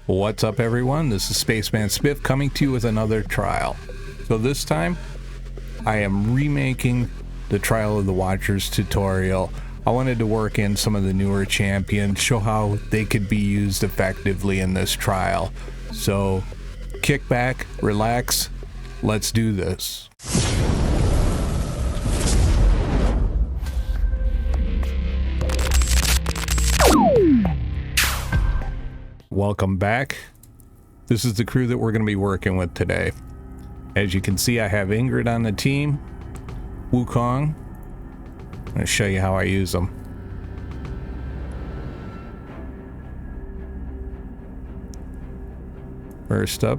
What's up, everyone? This is Spaceman Spiff coming to you with another trial. So this time, I am remaking the Trial of the Watchers tutorial. I wanted to work in some of the newer champions, show how they could be used effectively in this trial. So, kick back, relax, let's do this. Welcome back. This is the crew that we're going to be working with today. As you can see, I have Ingrid on the team, Wukong. I'm going to show you how I use them. First up,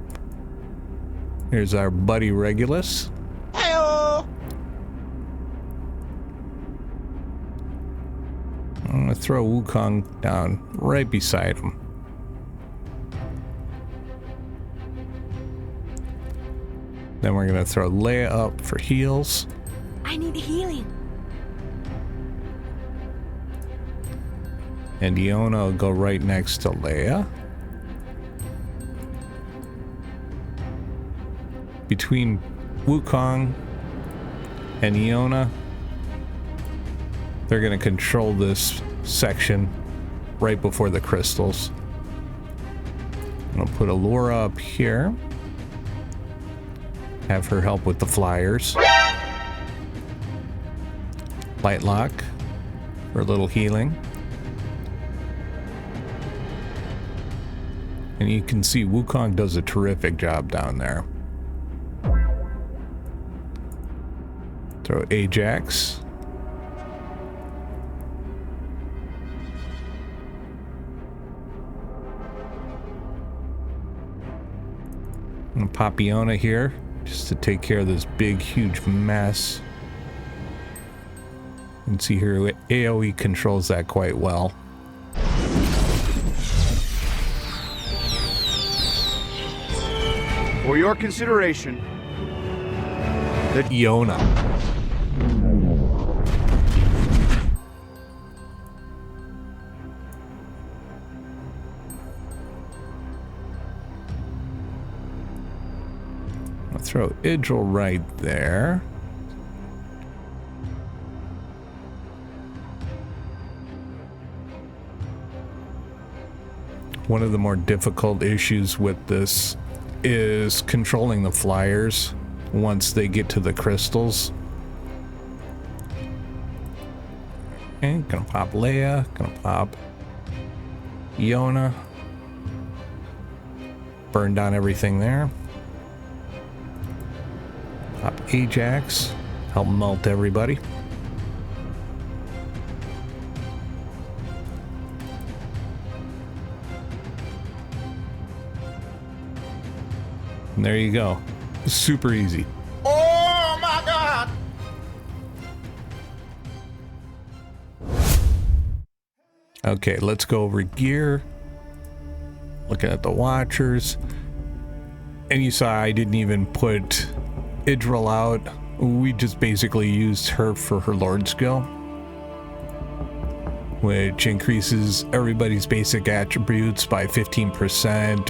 here's our buddy Regulus. Hello. I'm going to throw Wukong down right beside him. Then we're going to throw Leia up for heals. I need healing. And Iona will go right next to Leia. Between Wukong and Iona, they're going to control this section right before the crystals. I'm going to put Allura up here. Have her help with the flyers. Lightlock for a little healing. And you can see Wukong does a terrific job down there. Throw Ajax. And pop Iona here, just to take care of this big, huge mess. You can see here AoE controls that quite well. For your consideration, That Iona. I'll throw Idril right there. One of the more difficult issues with this is controlling the flyers once they get to the crystals. Okay, gonna pop Leia, gonna pop Iona. Burn down everything there. Pop Ajax, help melt everybody. And there you go. Super easy. Oh my God. Okay, let's go over gear. Looking at the Watchers. And you saw I didn't even put Idril out. We just basically used her for her Lord skill, which increases everybody's basic attributes by 15%.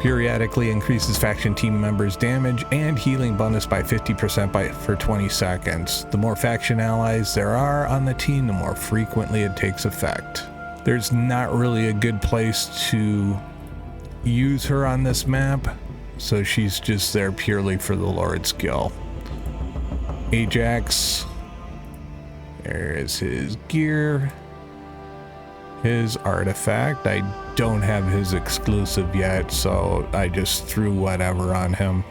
Periodically increases faction team members' damage and healing bonus by 50% for 20 seconds. The more faction allies there are on the team, the more frequently it takes effect. There's not really a good place to use her on this map, so she's just there purely for the Lord skill. Ajax, there's his gear, his artifact. I don't have his exclusive yet, so I just threw whatever on him.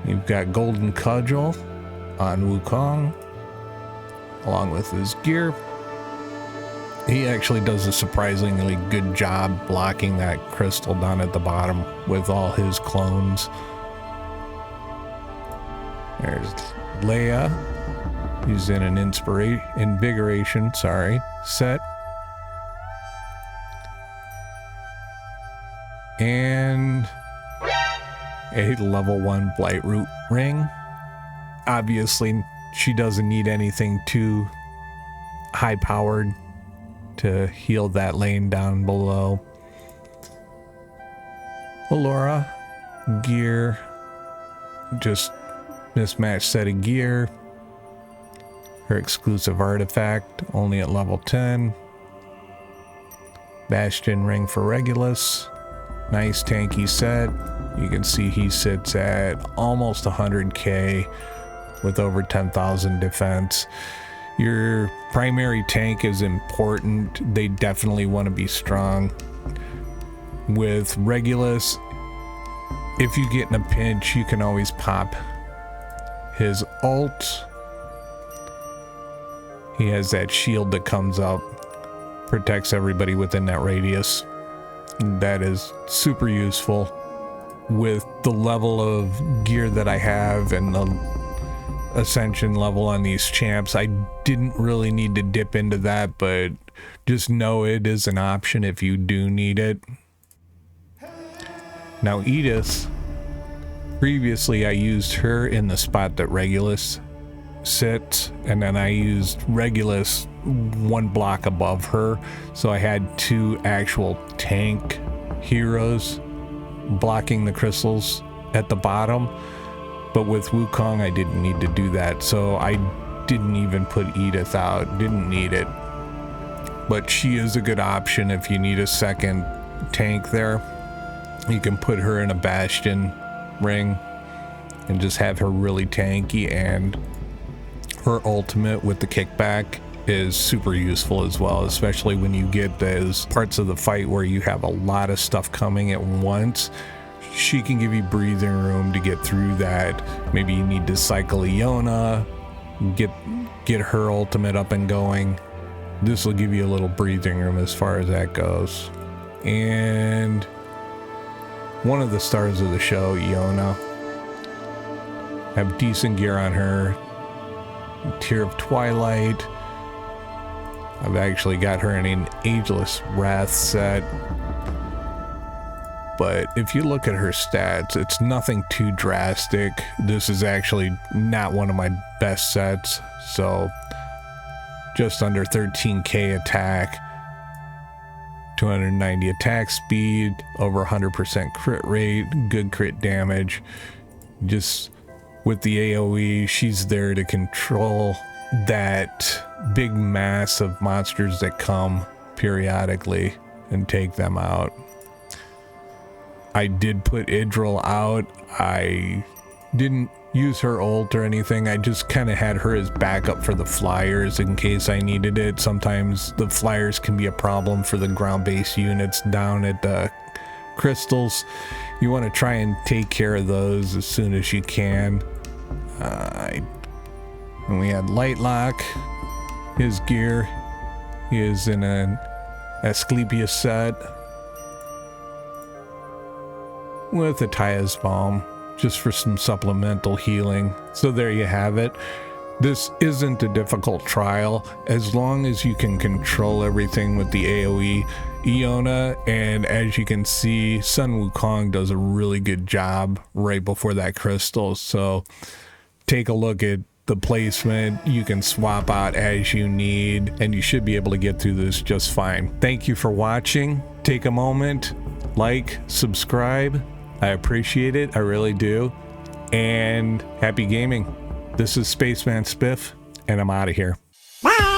You've got Golden Cudgel on Wukong, along with his gear. He actually does a surprisingly good job blocking that crystal down at the bottom with all his clones. There's Leia, who's in an invigoration set. And a level 1 Blightroot ring. Obviously, she doesn't need anything too high powered to heal that lane down below. Allura, gear, just mismatched set of gear. Her exclusive artifact, only at level 10. Bastion ring for Regulus. Nice tanky set. You can see he sits at almost 100k with over 10,000 defense. Your primary tank is important. They definitely want to be strong. With Regulus, if you get in a pinch, you can always pop his ult. He has that shield that comes up, protects everybody within that radius. That is super useful. With the level of gear that I have and the ascension level on these champs, I didn't really need to dip into that, but just know it is an option if you do need it. Now Edith, previously I used her in the spot that Regulus sits, and then I used Regulus one block above her, so I had two actual tank heroes blocking the crystals at the bottom. But with Wukong I didn't need to do that, so I didn't even put Edith out, didn't need it. But she is a good option if you need a second tank there. You can put her in a Bastion ring and just have her really tanky, and her ultimate with the kickback is super useful as well, especially when you get those parts of the fight where you have a lot of stuff coming at once. She can give you breathing room to get through that. Maybe you need to cycle Iona, get her ultimate up and going. This will give you a little breathing room as far as that goes. And one of the stars of the show, Iona, have decent gear on her. Tear of Twilight. I've actually got her in an Ageless Wrath set. But if you look at her stats, it's nothing too drastic. This is actually not one of my best sets. So just under 13k attack, 290 attack speed, over 100% crit rate, good crit damage. Just with the AoE, she's there to control that big mass of monsters that come periodically and take them out. I did put Idril out. I didn't use her ult or anything. I just kind of had her as backup for the flyers in case I needed it. Sometimes the flyers can be a problem for the ground-based units down at the crystals. You want to try and take care of those as soon as you can. And we had Lightlock, his gear. He is in an Asclepius set with a Taya's Balm, just for some supplemental healing. So there you have it. This isn't a difficult trial as long as you can control everything with the AoE. Iona, and as you can see, Sun Wukong does a really good job right before that crystal. So take a look at the placement. You can swap out as you need, and you should be able to get through this just fine. Thank you for watching. Take a moment, like, subscribe. I appreciate it. I really do. And happy gaming. This is Spaceman Spiff, and I'm out of here. Bye.